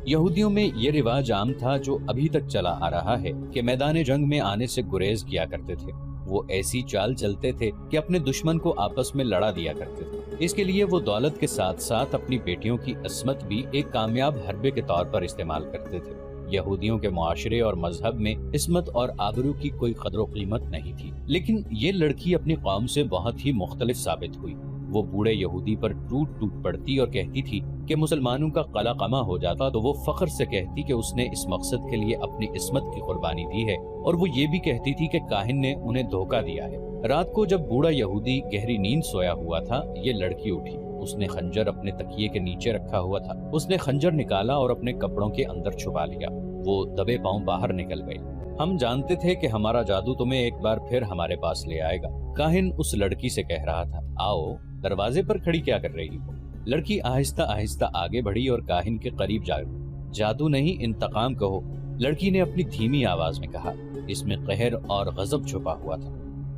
یہودیوں میں یہ رواج عام تھا جو ابھی تک چلا آ رہا ہے کہ میدان جنگ میں آنے سے گریز کیا کرتے تھے۔ وہ ایسی چال چلتے تھے کہ اپنے دشمن کو آپس میں لڑا دیا کرتے تھے۔ اس کے لیے وہ دولت کے ساتھ ساتھ اپنی بیٹیوں کی عصمت بھی ایک کامیاب حربے کے طور پر استعمال کرتے تھے۔ یہودیوں کے معاشرے اور مذہب میں عصمت اور آبرو کی کوئی قدر و قیمت نہیں تھی، لیکن یہ لڑکی اپنی قوم سے بہت ہی مختلف ثابت ہوئی۔ وہ بوڑھے یہودی پر ٹوٹ پڑتی اور کہتی تھی کہ مسلمانوں کا قلع قمع ہو جاتا تو وہ فخر سے کہتی کہ اس نے اس مقصد کے لیے اپنی عصمت کی قربانی دی ہے، اور وہ یہ بھی کہتی تھی کہ کاہن نے انہیں دھوکہ دیا ہے۔ رات کو جب بوڑھا یہودی گہری نیند سویا ہوا تھا، یہ لڑکی اٹھی۔ اس نے خنجر اپنے تکیے کے نیچے رکھا ہوا تھا۔ اس نے خنجر نکالا اور اپنے کپڑوں کے اندر چھپا لیا۔ وہ دبے پاؤں باہر نکل گئی۔ ہم جانتے تھے کہ ہمارا جادو تمہیں ایک بار پھر ہمارے پاس لے آئے گا، کاہن اس لڑکی سے کہہ رہا تھا۔ آؤ، دروازے پر کھڑی کیا کر رہی ہو؟ لڑکی آہستہ آہستہ آگے بڑھی اور کاہن کے قریب جا گئی۔ جادو نہیں، انتقام کہو، لڑکی نے اپنی دھیمی آواز میں کہا۔ اس میں قہر اور غضب چھپا ہوا تھا۔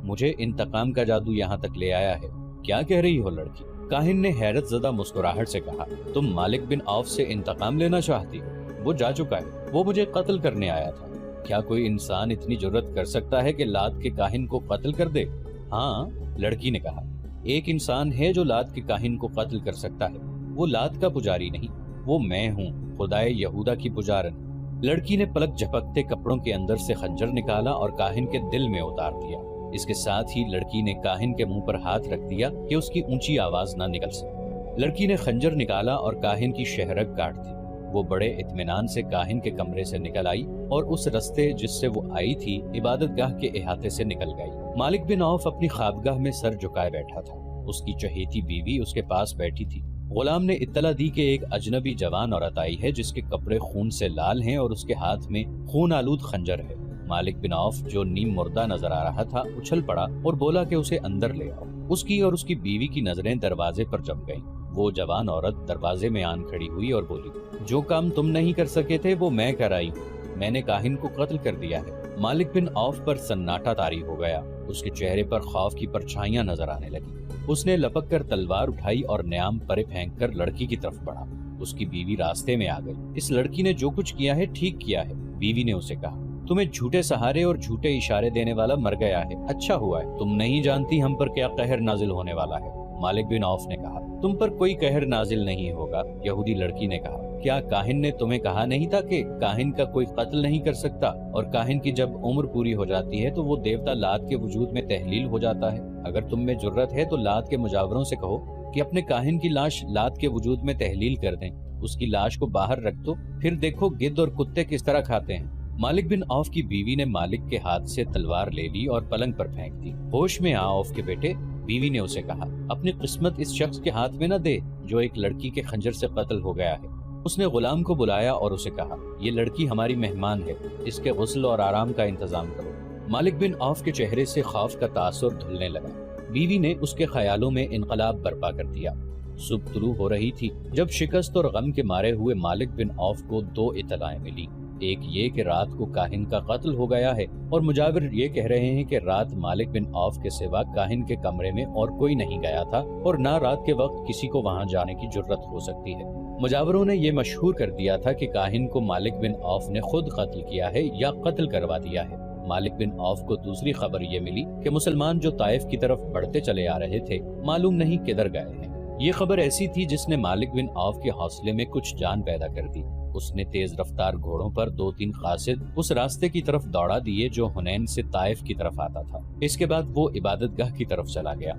مجھے انتقام کا جادو یہاں تک لے آیا ہے، کیا کہہ رہی ہو لڑکی؟ کاہن نے حیرت زدہ مسکراہٹ سے کہا۔ تم مالک بن عوف سے انتقام لینا چاہتی ہو؟ وہ جا چکا ہے، وہ مجھے قتل کرنے آیا تھا۔ کیا کوئی انسان اتنی جرت کر سکتا ہے کہ لات کے کاہن کو قتل کر دے؟ ہاں، لڑکی نے کہا، ایک انسان ہے جو لات کے کاہن کو قتل کر سکتا ہے۔ وہ لات کا پجاری نہیں، وہ میں ہوں، خدائے یہودا کی پجارن۔ لڑکی نے پلک جھپکتے کپڑوں کے اندر سے خنجر نکالا اور کاہن کے دل میں اتار دیا۔ اس کے ساتھ ہی لڑکی نے کاہن کے منہ پر ہاتھ رکھ دیا کہ اس کی اونچی آواز نہ نکل سکے۔ لڑکی نے خنجر نکالا اور کاہن کی شہرگ کاٹ دی۔ وہ بڑے اطمینان سے کاہن کے کمرے سے نکل آئی اور اس رستے جس سے وہ آئی تھی عبادت گاہ کے احاطے سے نکل گئی۔ مالک بن عوف اپنی خوابگاہ میں سر جھکائے بیٹھا تھا۔ اس کی چہیتی بیوی اس کے پاس بیٹھی تھی۔ غلام نے اطلاع دی کہ ایک اجنبی جوان عورت آئی ہے جس کے کپڑے خون سے لال ہیں اور اس کے ہاتھ میں خون آلود خنجر ہے۔ مالک بن عوف جو نیم مردہ نظر آ رہا تھا اچھل پڑا اور بولا کہ اسے اندر لے آؤ۔ اس کی اور اس کی بیوی کی نظریں دروازے پر جم گئیں۔ وہ جوان عورت دروازے میں آن کھڑی ہوئی اور بولی، جو کام تم نہیں کر سکے تھے وہ میں کر آئی ہوں، میں نے کاہن کو قتل کر دیا ہے۔ مالک بن عوف پر سناٹا طاری ہو گیا۔ اس کے چہرے پر خوف کی پرچھائیاں نظر آنے لگی۔ اس نے لپک کر تلوار اٹھائی اور نیام پرے پھینک کر لڑکی کی طرف بڑھا۔ اس کی بیوی راستے میں آ گئی۔ اس لڑکی نے جو کچھ کیا ہے ٹھیک کیا ہے، بیوی نے اسے کہا۔ تمہیں جھوٹے سہارے اور جھوٹے اشارے دینے والا مر گیا ہے، اچھا ہوا ہے۔ تم نہیں جانتی ہم پر کیا قہر نازل ہونے والا ہے۔ مالک بن عوف نے کہا، تم پر کوئی قہر نازل نہیں ہوگا۔ یہودی لڑکی نے کہا، کیا کاہن نے تمہیں کہا نہیں تھا کہ کاہن کا کوئی قتل نہیں کر سکتا، اور کاہن کی جب عمر پوری ہو جاتی ہے تو وہ دیوتا لات کے وجود میں تحلیل ہو جاتا ہے؟ اگر تم میں جرت ہے تو لات کے مجاوروں سے کہو کہ اپنے کاہن کی لاش لات کے وجود میں تحلیل کر دیں۔ اس کی لاش کو باہر رکھ دو، پھر دیکھو گدھ اور کتے کس طرح کھاتے ہیں۔ مالک بن عوف کی بیوی نے مالک کے ہاتھ سے تلوار لے لی اور پلنگ پر پھینک دی۔ ہوش میں آ عوف کے بیٹے، بیوی نے اسے کہا، اپنی قسمت اس شخص کے ہاتھ میں نہ دے جو ایک لڑکی کے خنجر سے قتل ہو گیا ہے۔ اس نے غلام کو بلایا اور اسے کہا، یہ لڑکی ہماری مہمان ہے، اس کے غسل اور آرام کا انتظام کرو۔ مالک بن عوف کے چہرے سے خوف کا تاثر دھلنے لگا۔ بیوی نے اس کے خیالوں میں انقلاب برپا کر دیا۔ صبح طلوع ہو رہی تھی جب شکست اور غم کے مارے ہوئے مالک بن عوف کو دو اطلاعیں ملی۔ ایک یہ کہ رات کو کاہن کا قتل ہو گیا ہے، اور مجاور یہ کہہ رہے ہیں کہ رات مالک بن عوف کے سوا کاہن کے کمرے میں اور کوئی نہیں گیا تھا، اور نہ رات کے وقت کسی کو وہاں جانے کی جرت ہو سکتی ہے۔ مجاوروں نے یہ مشہور کر دیا تھا کہ کاہن کو مالک بن عوف نے خود قتل کیا ہے یا قتل کروا دیا ہے۔ مالک بن عوف کو دوسری خبر یہ ملی کہ مسلمان جو طائف کی طرف بڑھتے چلے آ رہے تھے معلوم نہیں کدھر گئے ہیں۔ یہ خبر ایسی تھی جس نے مالک بن عوف کے حوصلے میں کچھ جان پیدا کر دی۔ اس نے تیز رفتار گھوڑوں پر 2-3 قاصد اس راستے کی طرف دوڑا دیے جو حنین سے طائف کی طرف آتا تھا۔ اس کے بعد وہ عبادت گاہ کی طرف چلا گیا۔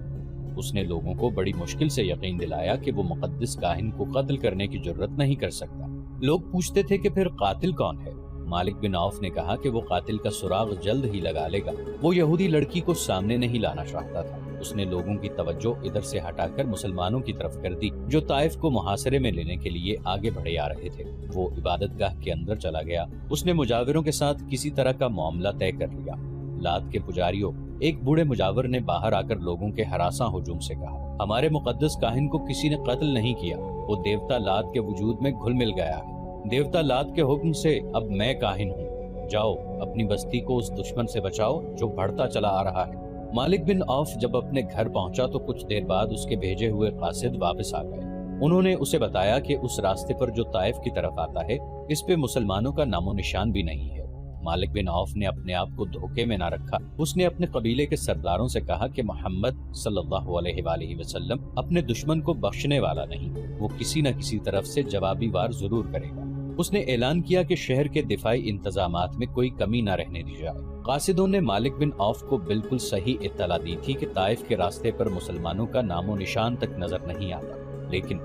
اس نے لوگوں کو بڑی مشکل سے یقین دلایا کہ وہ مقدس کاہن کو قتل کرنے کی جرت نہیں کر سکتا۔ لوگ پوچھتے تھے کہ پھر قاتل کون ہے؟ مالک بن عوف نے کہا کہ وہ قاتل کا سراغ جلد ہی لگا لے گا۔ وہ یہودی لڑکی کو سامنے نہیں لانا چاہتا تھا۔ اس نے لوگوں کی توجہ ادھر سے ہٹا کر مسلمانوں کی طرف کر دی جو طائف کو محاصرے میں لینے کے لیے آگے بڑھے آ رہے تھے۔ وہ عبادت گاہ کے اندر چلا گیا۔ اس نے مجاوروں کے ساتھ کسی طرح کا معاملہ طے کر لیا۔ لات کے پجاریوں، ایک بوڑھے مجاور نے باہر آ کر لوگوں کے ہراساں ہجوم سے کہا، ہمارے مقدس کاہن کو کسی نے قتل نہیں کیا، وہ دیوتا لات کے وجود میں گھل مل گیا ہے۔ دیوتا لات کے حکم سے اب میں کاہن ہوں۔ جاؤ اپنی بستی کو اس دشمن سے بچاؤ جو بڑھتا چلا آ رہا ہے۔ مالک بن عوف جب اپنے گھر پہنچا تو کچھ دیر بعد اس کے بھیجے ہوئے قاصد واپس آ گئے۔ انہوں نے اسے بتایا کہ اس راستے پر جو طائف کی طرف آتا ہے اس پہ مسلمانوں کا نام و نشان بھی نہیں ہے۔ مالک بن عوف نے اپنے آپ کو دھوکے میں نہ رکھا۔ اس نے اپنے قبیلے کے سرداروں سے کہا کہ محمد صلی اللہ علیہ وآلہ وسلم اپنے دشمن کو بخشنے والا نہیں، وہ کسی نہ کسی طرف سے جوابی وار ضرور کرے گا۔ اس نے اعلان کیا کہ شہر کے دفاعی انتظامات میں کوئی کمی نہ رہنے دی جائے۔ قاصدوں نے مالک بن عوف کو بالکل صحیح اطلاع دی تھی کہ طائف کے راستے پر مسلمانوں کا نام و نشان تک نظر نہیں آتا، لیکن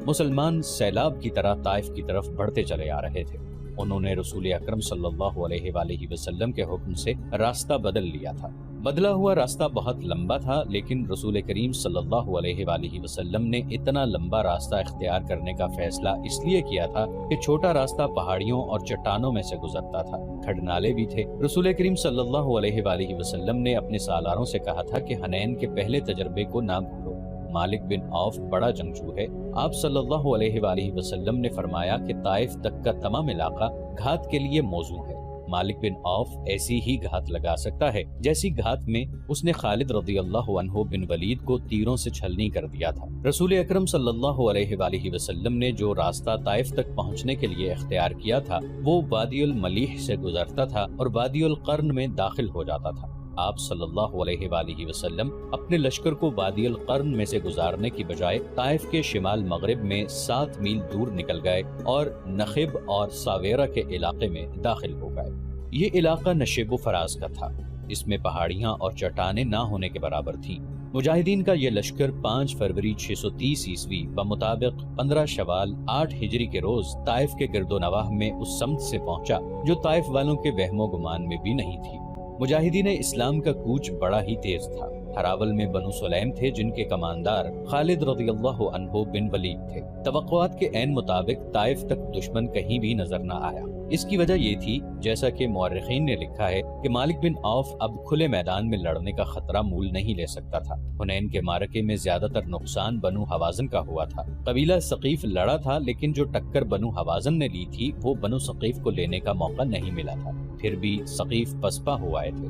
مسلمان سیلاب کی طرح طائف کی طرف بڑھتے چلے آ رہے تھے۔ انہوں نے رسول اکرم صلی اللہ علیہ وآلہ وسلم کے حکم سے راستہ بدل لیا تھا۔ بدلا ہوا راستہ بہت لمبا تھا، لیکن رسول کریم صلی اللہ علیہ وآلہ وسلم نے اتنا لمبا راستہ اختیار کرنے کا فیصلہ اس لیے کیا تھا کہ چھوٹا راستہ پہاڑیوں اور چٹانوں میں سے گزرتا تھا، کھڈ نالے بھی تھے۔ رسول کریم صلی اللہ علیہ وآلہ وسلم نے اپنے سالاروں سے کہا تھا کہ حنین کے پہلے تجربے کو نہ بھولو۔ مالک بن عوف بڑا جنگجو ہے۔ آپ صلی اللہ علیہ وآلہ وسلم نے فرمایا کہ طائف تک کا تمام علاقہ گھات کے لیے موزوں ہے۔ مالک بن عوف ایسی ہی گھات لگا سکتا ہے جیسی گھات میں اس نے خالد رضی اللہ عنہ بن ولید کو تیروں سے چھلنی کر دیا تھا۔ رسول اکرم صلی اللہ علیہ وآلہ وسلم نے جو راستہ طائف تک پہنچنے کے لیے اختیار کیا تھا وہ وادی الملیح سے گزرتا تھا اور وادی القرن میں داخل ہو جاتا تھا۔ آپ صلی اللہ علیہ وآلہ وسلم اپنے لشکر کو وادی القرن میں سے گزارنے کی بجائے طائف کے شمال مغرب میں 7 میل دور نکل گئے اور نخب اور ساویرہ کے علاقے میں داخل ہو گئے۔ یہ علاقہ نشیب و فراز کا تھا، اس میں پہاڑیاں اور چٹانیں نہ ہونے کے برابر تھیں۔ مجاہدین کا یہ لشکر 5 فروری 630 عیسوی بمطابق 15 شوال 8 ہجری کے روز طائف کے گرد و نواح میں اس سمت سے پہنچا جو طائف والوں کے وہم و گمان میں بھی نہیں تھی۔ مجاہدین اسلام کا کوچ بڑا ہی تیز تھا۔ ہراول میں بنو سلیم تھے جن کے کماندار خالد رضی اللہ عنہ بن ولید تھے۔ توقعات کے عین مطابق طائف تک دشمن کہیں بھی نظر نہ آیا۔ اس کی وجہ یہ تھی، جیسا کہ مورخین نے لکھا ہے، کہ مالک بن عوف اب کھلے میدان میں لڑنے کا خطرہ مول نہیں لے سکتا تھا۔ حنین کے معرکے میں زیادہ تر نقصان بنو حوازن کا ہوا تھا۔ قبیلہ ثقیف لڑا تھا، لیکن جو ٹکر بنو حوازن نے لی تھی وہ بنو ثقیف کو لینے کا موقع نہیں ملا تھا۔ پھر بھی ثقیف پسپا ہو آئے تھے۔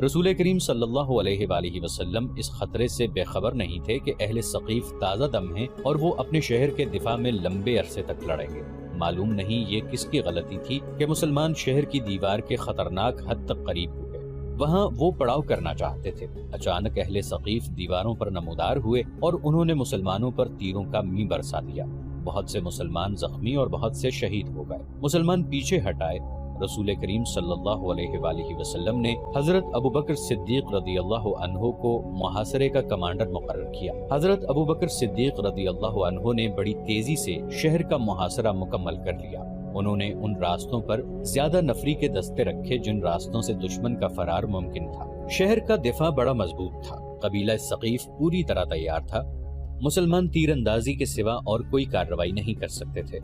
رسول کریم صلی اللہ علیہ وآلہ وسلم اس خطرے سے بے خبر نہیں تھے کہ اہل ثقیف تازہ دم ہیں اور وہ اپنے شہر کے دفاع میں لمبے عرصے تک لڑیں گے۔ معلوم نہیں یہ کس کی غلطی تھی کہ مسلمان شہر کی دیوار کے خطرناک حد تک قریب ہو گئے۔ وہاں وہ پڑاؤ کرنا چاہتے تھے۔ اچانک اہل ثقیف دیواروں پر نمودار ہوئے اور انہوں نے مسلمانوں پر تیروں کا می برسا دیا۔ بہت سے مسلمان زخمی اور بہت سے شہید ہو گئے۔ مسلمان پیچھے ہٹائے۔ رسول کریم صلی اللہ علیہ وآلہ وسلم نے حضرت ابوبکر صدیق رضی اللہ عنہ کو محاصرے کا کمانڈر مقرر کیا۔ حضرت ابوبکر صدیق رضی اللہ عنہ نے بڑی تیزی سے شہر کا محاصرہ مکمل کر لیا۔ انہوں نے ان راستوں پر زیادہ نفری کے دستے رکھے جن راستوں سے دشمن کا فرار ممکن تھا۔ شہر کا دفاع بڑا مضبوط تھا۔ قبیلہ ثقیف پوری طرح تیار تھا۔ مسلمان تیر اندازی کے سوا اور کوئی کارروائی نہیں کر سکتے تھے۔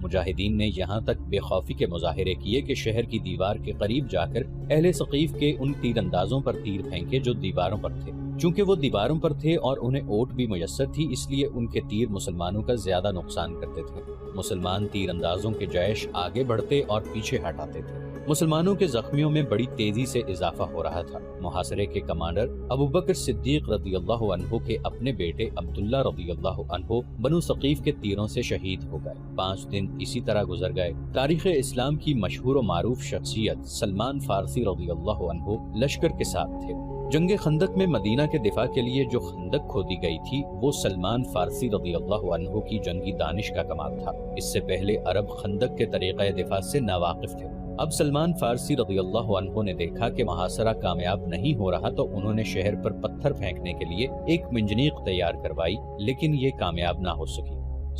مجاہدین نے یہاں تک بے خوفی کے مظاہرے کیے کہ شہر کی دیوار کے قریب جا کر اہل ثقیف کے ان تیر اندازوں پر تیر پھینکے جو دیواروں پر تھے۔ چونکہ وہ دیواروں پر تھے اور انہیں اوٹ بھی میسر تھی، اس لیے ان کے تیر مسلمانوں کا زیادہ نقصان کرتے تھے۔ مسلمان تیر اندازوں کے جیش آگے بڑھتے اور پیچھے ہٹاتے تھے۔ مسلمانوں کے زخمیوں میں بڑی تیزی سے اضافہ ہو رہا تھا۔ محاصرے کے کمانڈر ابوبکر صدیق رضی اللہ عنہ کے اپنے بیٹے عبداللہ رضی اللہ عنہ بنو ثقیف کے تیروں سے شہید ہو گئے۔ 5 دن اسی طرح گزر گئے۔ تاریخ اسلام کی مشہور و معروف شخصیت سلمان فارسی رضی اللہ عنہ لشکر کے ساتھ تھے۔ جنگ خندق میں مدینہ کے دفاع کے لیے جو خندق کھودی گئی تھی وہ سلمان فارسی رضی اللہ عنہ کی جنگی دانش کا کمال تھا۔ اس سے پہلے عرب خندق کے طریقہ دفاع سے ناواقف تھے۔ اب سلمان فارسی رضی اللہ عنہ نے دیکھا کہ محاصرہ کامیاب نہیں ہو رہا تو انہوں نے شہر پر پتھر پھینکنے کے لیے ایک منجنیق تیار کروائی، لیکن یہ کامیاب نہ ہو سکی۔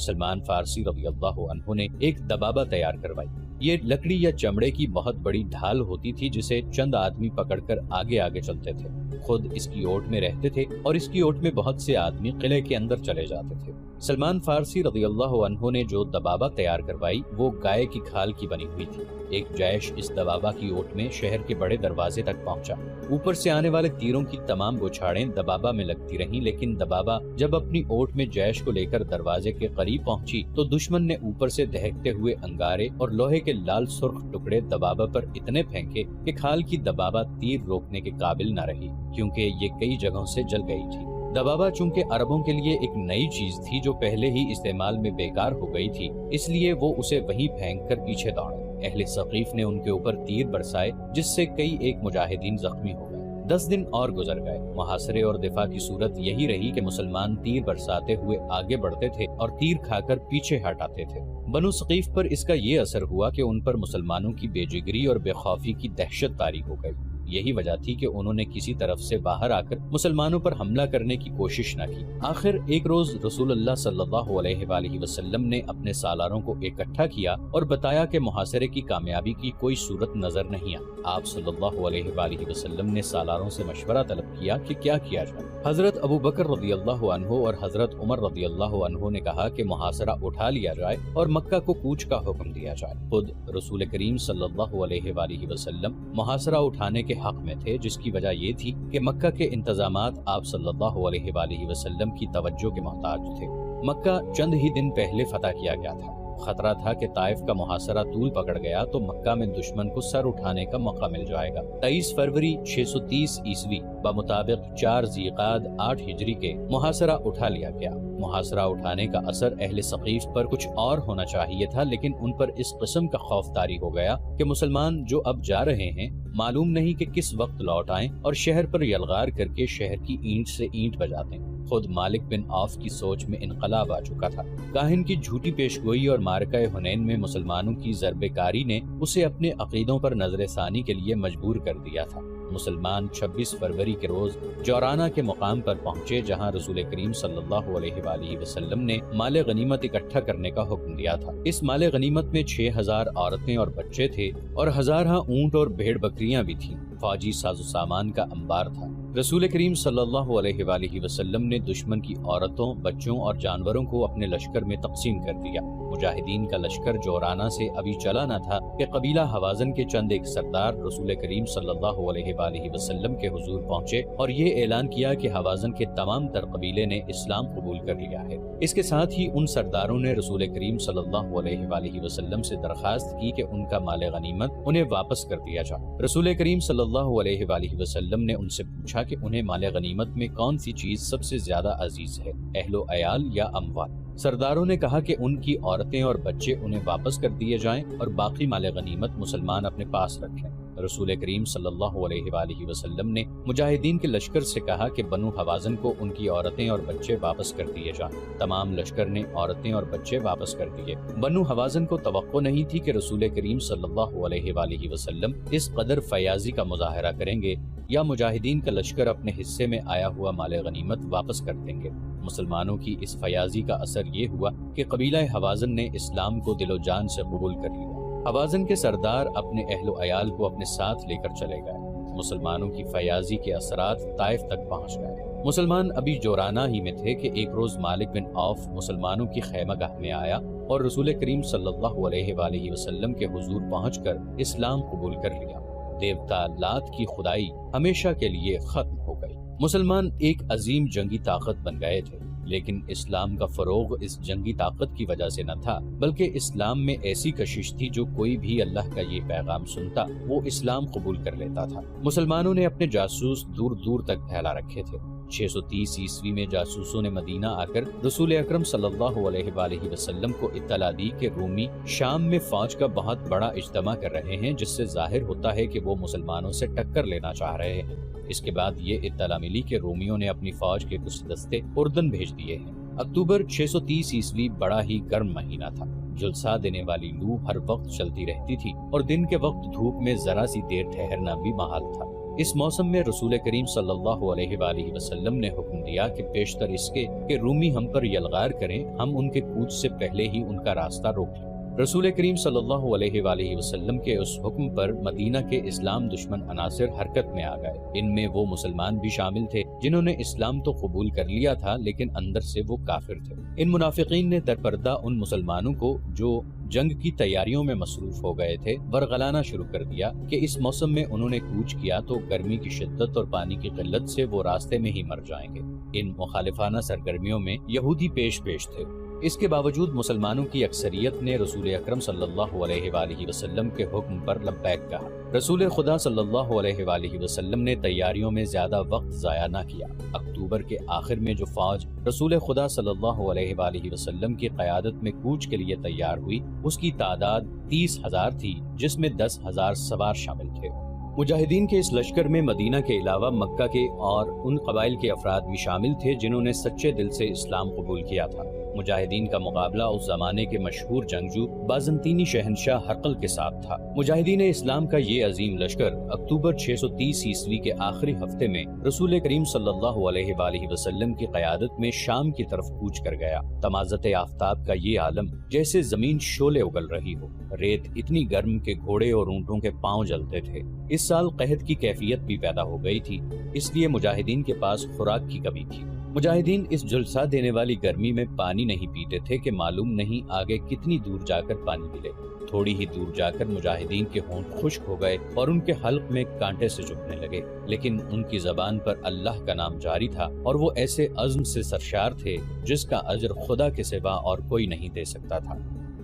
سلمان فارسی رضی اللہ عنہ نے ایک دبابہ تیار کروائی۔ یہ لکڑی یا چمڑے کی بہت بڑی ڈھال ہوتی تھی جسے چند آدمی پکڑ کر آگے آگے چلتے تھے۔ خود اس کی اوٹ میں رہتے تھے اور اس کی اوٹ میں بہت سے آدمی قلعے کے اندر چلے جاتے تھے۔ سلمان فارسی رضی اللہ عنہ نے جو دبابہ تیار کروائی وہ گائے کی کھال کی بنی ہوئی تھی۔ ایک جیش اس دبابہ کی اوٹ میں شہر کے بڑے دروازے تک پہنچا۔ اوپر سے آنے والے تیروں کی تمام بچھاڑیں دبابہ میں لگتی رہیں، لیکن دبابہ جب اپنی اوٹ میں جیش کو لے کر دروازے کے قریب پہنچی تو دشمن نے اوپر سے دہکتے ہوئے انگارے اور لوہے کے لال سرخ ٹکڑے دبابہ پر اتنے پھینکے کہ کھال کی دبابہ تیر روکنے کے قابل نہ رہی، کیونکہ یہ کئی جگہوں سے جل گئی تھی۔ دبابہ چونکہ عربوں کے لیے ایک نئی چیز تھی جو پہلے ہی استعمال میں بیکار ہو گئی تھی، اس لیے وہ اسے وہیں پھینک کر پیچھے دوڑے۔ اہل ثقیف نے ان کے اوپر تیر برسائے جس سے کئی ایک مجاہدین زخمی ہو گئے۔ 10 دن اور گزر گئے۔ محاصرے اور دفاع کی صورت یہی رہی کہ مسلمان تیر برساتے ہوئے آگے بڑھتے تھے اور تیر کھا کر پیچھے ہٹ آتے تھے۔ بنو ثقیف پر اس کا یہ اثر ہوا کہ ان پر مسلمانوں کی بے جگری اور بے خوفی کی دہشت طاری ہو گئی۔ یہی وجہ تھی کہ انہوں نے کسی طرف سے باہر آ کر مسلمانوں پر حملہ کرنے کی کوشش نہ کی۔ آخر ایک روز رسول اللہ صلی اللہ علیہ وآلہ وسلم نے اپنے سالاروں کو اکٹھا کیا اور بتایا کہ محاصرے کی کامیابی کی کوئی صورت نظر نہیں آتی۔ آپ صلی اللہ علیہ وآلہ وسلم نے سالاروں سے مشورہ طلب کیا کہ کیا کیا جائے۔ حضرت ابو بکر رضی اللہ عنہ اور حضرت عمر رضی اللہ عنہ نے کہا کہ محاصرہ اٹھا لیا جائے اور مکہ کو کوچ کا حکم دیا جائے۔ خود رسول کریم صلی اللہ علیہ وآلہ وسلم محاصرہ اٹھانے کے حق میں تھے، جس کی وجہ یہ تھی کہ مکہ کے انتظامات آپ صلی اللہ علیہ وآلہ وسلم کی توجہ کے محتاج تھے۔ مکہ چند ہی دن پہلے فتح کیا گیا تھا۔ خطرہ تھا کہ طائف کا محاصرہ طول پکڑ گیا تو مکہ میں دشمن کو سر اٹھانے کا موقع مل جائے گا۔ 23 فروری 630 عیسوی بمطابق 4 ذیقعدہ 8 ہجری کے محاصرہ اٹھا لیا گیا۔ محاصرہ اٹھانے کا اثر اہل ثقیف پر کچھ اور ہونا چاہیے تھا، لیکن ان پر اس قسم کا خوف طاری ہو گیا کہ مسلمان جو اب جا رہے ہیں معلوم نہیں کہ کس وقت لوٹ آئیں اور شہر پر یلغار کر کے شہر کی اینٹ سے اینٹ بجا دیں۔ خود مالک بن عوف کی سوچ میں انقلاب آ چکا تھا۔ کاہن کی جھوٹی پیشگوئی اور معرکہ حنین میں مسلمانوں کی ضرب کاری نے اسے اپنے عقیدوں پر نظر ثانی کے لیے مجبور کر دیا تھا۔ مسلمان 26 فروری کے روز جورانہ کے مقام پر پہنچے، جہاں رسول کریم صلی اللہ علیہ وآلہ وسلم نے مال غنیمت اکٹھا کرنے کا حکم دیا تھا۔ اس مال غنیمت میں 6000 عورتیں اور بچے تھے اور ہزارہ اونٹ اور بھیڑ بکریاں بھی تھیں۔ فوجی ساز و سامان کا انبار تھا۔ رسول کریم صلی اللہ علیہ وآلہ وسلم نے دشمن کی عورتوں، بچوں اور جانوروں کو اپنے لشکر میں تقسیم کر دیا۔ مجاہدین کا لشکر جورانہ سے ابھی چلا نہ تھا کہ قبیلہ حوازن کے چند ایک سردار رسول کریم صلی اللہ علیہ وآلہ وسلم کے حضور پہنچے اور یہ اعلان کیا کہ حوازن کے تمام تر قبیلے نے اسلام قبول کر لیا ہے۔ اس کے ساتھ ہی ان سرداروں نے رسول کریم صلی اللہ علیہ وآلہ وسلم سے درخواست کی کہ ان کا مال غنیمت انہیں واپس کر دیا جائے۔ رسول کریم صلی اللہ علیہ وآلہ وسلم نے ان سے پوچھا کہ انہیں مال غنیمت میں کون سی چیز سب سے زیادہ عزیز ہے، اہل و عیال یا اموال؟ سرداروں نے کہا کہ ان کی عورتیں اور بچے انہیں واپس کر دیے جائیں اور باقی مال غنیمت مسلمان اپنے پاس رکھیں۔ رسول کریم صلی اللہ علیہ وآلہ وسلم نے مجاہدین کے لشکر سے کہا کہ بنو حوازن کو ان کی عورتیں اور بچے واپس کر دیے جائیں۔ تمام لشکر نے عورتیں اور بچے واپس کر دیے۔ بنو حوازن کو توقع نہیں تھی کہ رسول کریم صلی اللہ علیہ وآلہ وسلم اس قدر فیاضی کا مظاہرہ کریں گے یا مجاہدین کا لشکر اپنے حصے میں آیا ہوا مال غنیمت واپس کر دیں گے۔ مسلمانوں کی اس فیاضی کا اثر یہ ہوا کہ قبیلہ حوازن نے اسلام کو دل و جان سے قبول کر لیا۔ حوازن کے سردار اپنے اہل و عیال کو اپنے ساتھ لے کر چلے گئے۔ مسلمانوں کی فیاضی کے اثرات طائف تک پہنچ گئے۔ مسلمان ابھی جورانہ ہی میں تھے کہ ایک روز مالک بن عوف مسلمانوں کی خیمہ گاہ میں آیا اور رسول کریم صلی اللہ علیہ وآلہ وسلم کے حضور پہنچ کر اسلام قبول کر لیا۔ دیوتا لات کی خدائی ہمیشہ کے لیے ختم ہو گئی۔ مسلمان ایک عظیم جنگی طاقت بن گئے تھے، لیکن اسلام کا فروغ اس جنگی طاقت کی وجہ سے نہ تھا، بلکہ اسلام میں ایسی کشش تھی جو کوئی بھی اللہ کا یہ پیغام سنتا وہ اسلام قبول کر لیتا تھا۔ مسلمانوں نے اپنے جاسوس دور دور تک پھیلا رکھے تھے۔ 630 عیسوی میں جاسوسوں نے مدینہ آ کر رسول اکرم صلی اللہ علیہ وآلہ وسلم کو اطلاع دی کہ رومی شام میں فوج کا بہت بڑا اجتماع کر رہے ہیں، جس سے ظاہر ہوتا ہے کہ وہ مسلمانوں سے ٹکر لینا چاہ رہے ہیں۔ اس کے بعد یہ اطلاع ملی کہ رومیوں نے اپنی فوج کے کچھ دستے اردن بھیج دیے ہیں۔ اکتوبر 630 عیسوی بڑا ہی گرم مہینہ تھا۔ جھلسا دینے والی لو ہر وقت چلتی رہتی تھی اور دن کے وقت دھوپ میں ذرا سی دیر ٹھہرنا بھی محال تھا۔ اس موسم میں رسول کریم صلی اللہ علیہ وآلہ وسلم نے حکم دیا کہ پیشتر اس کے کہ رومی ہم پر یلغار کریں، ہم ان کے کوچ سے پہلے ہی ان کا راستہ روک لیں۔ رسول کریم صلی اللہ علیہ وآلہ وسلم کے اس حکم پر مدینہ کے اسلام دشمن عناصر حرکت میں آ گئے۔ ان میں وہ مسلمان بھی شامل تھے جنہوں نے اسلام تو قبول کر لیا تھا لیکن اندر سے وہ کافر تھے۔ ان منافقین نے درپردہ ان مسلمانوں کو جو جنگ کی تیاریوں میں مصروف ہو گئے تھے ورغلانا شروع کر دیا کہ اس موسم میں انہوں نے کوچ کیا تو گرمی کی شدت اور پانی کی قلت سے وہ راستے میں ہی مر جائیں گے۔ ان مخالفانہ سرگرمیوں میں یہودی پیش تھے۔ اس کے باوجود مسلمانوں کی اکثریت نے رسول اکرم صلی اللہ علیہ وآلہ وسلم کے حکم پر لبیک کہا۔ رسول خدا صلی اللہ علیہ وآلہ وسلم نے تیاریوں میں زیادہ وقت ضائع نہ کیا۔ اکتوبر کے آخر میں جو فوج رسول خدا صلی اللہ علیہ وآلہ وسلم کی قیادت میں کوچ کے لیے تیار ہوئی، اس کی تعداد 30,000 تھی، جس میں 10,000 سوار شامل تھے۔ مجاہدین کے اس لشکر میں مدینہ کے علاوہ مکہ کے اور ان قبائل کے افراد بھی شامل تھے جنہوں نے سچے دل سے اسلام قبول کیا تھا۔ مجاہدین کا مقابلہ اس زمانے کے مشہور جنگجو بازنطینی شہنشاہ ہرقل کے ساتھ تھا۔ مجاہدین اسلام کا یہ عظیم لشکر اکتوبر 630 عیسوی کے آخری ہفتے میں رسول کریم صلی اللہ علیہ وآلہ وسلم کی قیادت میں شام کی طرف کوچ کر گیا۔ تمازت آفتاب کا یہ عالم جیسے زمین شعلے اگل رہی ہو، ریت اتنی گرم کہ گھوڑے اور اونٹوں کے پاؤں جلتے تھے۔ اس سال قحط کی کیفیت بھی پیدا ہو گئی تھی، اس لیے مجاہدین کے پاس خوراک کی کمی تھی۔ مجاہدین اس جلسہ دینے والی گرمی میں پانی نہیں پیتے تھے کہ معلوم نہیں آگے کتنی دور جا کر پانی ملے۔ تھوڑی ہی دور جا کر مجاہدین کے ہونٹ خشک ہو گئے اور ان کے حلق میں کانٹے سے چبھنے لگے، لیکن ان کی زبان پر اللہ کا نام جاری تھا اور وہ ایسے عزم سے سرشار تھے جس کا اجر خدا کے سوا اور کوئی نہیں دے سکتا تھا۔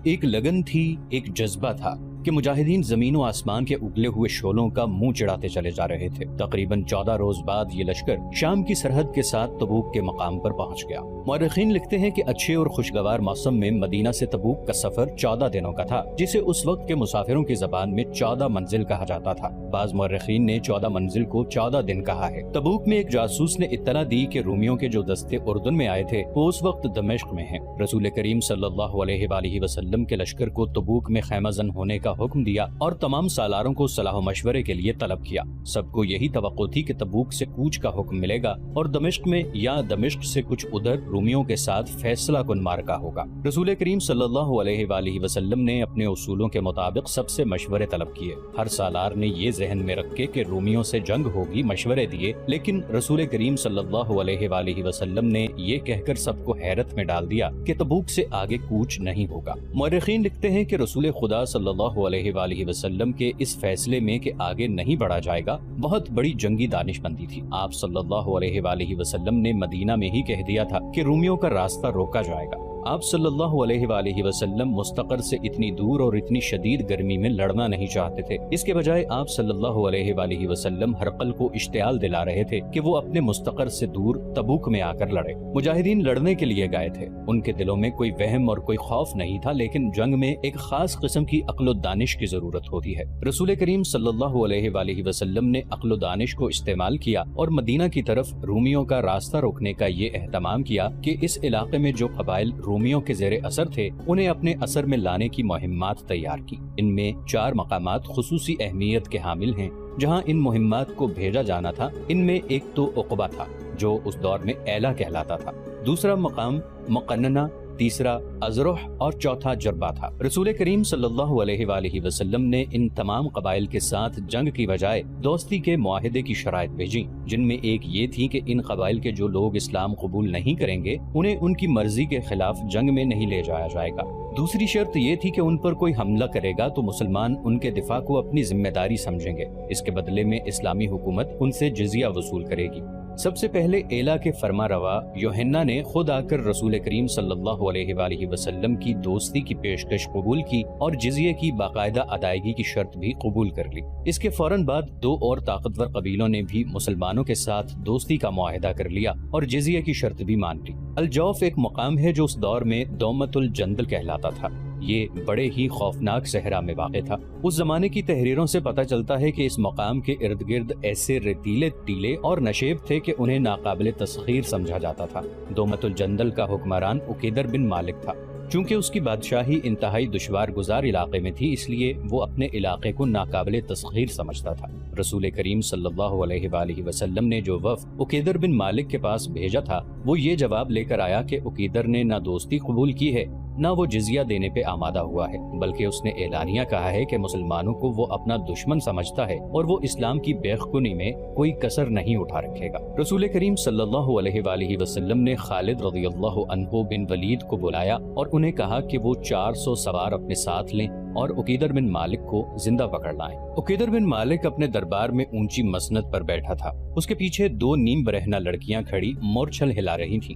ایک لگن تھی، ایک جذبہ تھا کہ مجاہدین زمین و آسمان کے اگلے ہوئے شعلوں کا منہ چڑھاتے چلے جا رہے تھے۔ تقریباً 14 روز بعد یہ لشکر شام کی سرحد کے ساتھ تبوک کے مقام پر پہنچ گیا۔ مورخین لکھتے ہیں کہ اچھے اور خوشگوار موسم میں مدینہ سے تبوک کا سفر 14 دنوں کا تھا، جسے اس وقت کے مسافروں کی زبان میں 14 منزل کہا جاتا تھا۔ بعض مورخین نے 14 منزل کو 14 دن کہا ہے۔ تبوک میں ایک جاسوس نے اطلاع دی کہ رومیوں کے جو دستے اردن میں آئے تھے وہ اس وقت دمشق میں ہیں۔ رسول کریم صلی اللہ علیہ وآلہ وسلم کے لشکر کو تبوک میں خیمہ زن ہونے کا حکم دیا اور تمام سالاروں کو صلاح و مشورے کے لیے طلب کیا۔ سب کو یہی توقع تھی کہ تبوک سے کوچ کا حکم ملے گا اور دمشق میں یا دمشق سے کچھ ادھر رومیوں کے ساتھ فیصلہ کن معرکہ ہوگا۔ رسول کریم صلی اللہ علیہ وآلہ وسلم نے اپنے اصولوں کے مطابق سب سے مشورے طلب کیے۔ ہر سالار نے یہ ذہن میں رکھ کے رومیوں سے جنگ ہوگی مشورے دیے، لیکن رسول کریم صلی اللہ علیہ وآلہ وسلم نے یہ کہہ کر سب کو حیرت میں ڈال دیا کہ تبوک سے آگے کوچ نہیں ہوگا۔ مورخین لکھتے ہیں کہ رسول خدا صلی اللہ علیہ وآلہ وسلم کے اس فیصلے میں کہ آگے نہیں بڑھا جائے گا بہت بڑی جنگی دانش مندی تھی۔ آپ صلی اللہ علیہ وآلہ وسلم نے مدینہ میں ہی کہہ دیا تھا کہ رومیوں کا راستہ روکا جائے گا۔ آپ صلی اللہ علیہ وآلہ وسلم مستقر سے اتنی دور اور اتنی شدید گرمی میں لڑنا نہیں چاہتے تھے، اس کے بجائے آپ صلی اللہ علیہ وآلہ وسلم ہرقل کو اشتعال دلا رہے تھے کہ وہ اپنے مستقر سے دور تبوک میں آ کر لڑے۔ مجاہدین لڑنے کے لیے گئے تھے، ان کے دلوں میں کوئی وہم اور کوئی خوف نہیں تھا، لیکن جنگ میں ایک خاص قسم کی عقل و دانش کی ضرورت ہوتی ہے۔ رسول کریم صلی اللہ علیہ وآلہ وسلم نے عقل و دانش کو استعمال کیا اور مدینہ کی طرف رومیوں کا راستہ روکنے کا یہ اہتمام کیا کہ اس علاقے میں جو قبائل رومیوں کے زیر اثر تھے انہیں اپنے اثر میں لانے کی مہمات تیار کی۔ ان میں 4 مقامات خصوصی اہمیت کے حامل ہیں جہاں ان مہمات کو بھیجا جانا تھا۔ ان میں ایک تو عقبہ تھا جو اس دور میں ایلا کہلاتا تھا، دوسرا مقام مقننہ، تیسرا ازرح اور چوتھا جربہ تھا۔ رسول کریم صلی اللہ علیہ وآلہ وسلم نے ان تمام قبائل کے ساتھ جنگ کی بجائے دوستی کے معاہدے کی شرائط بھیجی، جن میں ایک یہ تھی کہ ان قبائل کے جو لوگ اسلام قبول نہیں کریں گے انہیں ان کی مرضی کے خلاف جنگ میں نہیں لے جایا جائے گا۔ دوسری شرط یہ تھی کہ ان پر کوئی حملہ کرے گا تو مسلمان ان کے دفاع کو اپنی ذمہ داری سمجھیں گے، اس کے بدلے میں اسلامی حکومت ان سے جزیہ وصول کرے گی۔ سب سے پہلے ایلا کے فرما روا یوحنا نے خود آ کر رسول کریم صلی اللہ علیہ وآلہ وسلم کی دوستی کی پیشکش قبول کی اور جزیے کی باقاعدہ ادائیگی کی شرط بھی قبول کر لی۔ اس کے فوراً بعد 2 اور طاقتور قبیلوں نے بھی مسلمانوں کے ساتھ دوستی کا معاہدہ کر لیا اور جزیے کی شرط بھی مان لی۔ الجوف ایک مقام ہے جو اس دور میں دومت الجندل کہلاتا تھا۔ یہ بڑے ہی خوفناک صحرا میں واقع تھا۔ اس زمانے کی تحریروں سے پتہ چلتا ہے کہ اس مقام کے ارد گرد ایسے ریتیلے ٹیلے اور نشیب تھے کہ انہیں ناقابل تسخیر سمجھا جاتا تھا۔ دومت الجندل کا حکمران عقیدر بن مالک تھا۔ چونکہ اس کی بادشاہی انتہائی دشوار گزار علاقے میں تھی، اس لیے وہ اپنے علاقے کو ناقابل تسخیر سمجھتا تھا۔ رسول کریم صلی اللہ علیہ وآلہ وسلم نے جو وفد عقیدر بن مالک کے پاس بھیجا تھا وہ یہ جواب لے کر آیا کہ عقیدر نے نہ دوستی قبول کی ہے نہ وہ جزیہ دینے پہ آمادہ ہوا ہے، بلکہ اس نے اعلانیہ کہا ہے کہ مسلمانوں کو وہ اپنا دشمن سمجھتا ہے اور وہ اسلام کی بیخ کنی میں کوئی کسر نہیں اٹھا رکھے گا۔ رسول کریم صلی اللہ علیہ وآلہ وسلم نے خالد رضی اللہ عنہ بن ولید کو بلایا اور انہیں کہا کہ وہ 400 سوار اپنے ساتھ لیں اور عقیدر بن مالک کو زندہ پکڑ لائیں۔ عقیدر بن مالک اپنے دربار میں اونچی مسند پر بیٹھا تھا، اس کے پیچھے 2 نیم برہنہ لڑکیاں کھڑی مورچھل ہلا رہی تھیں۔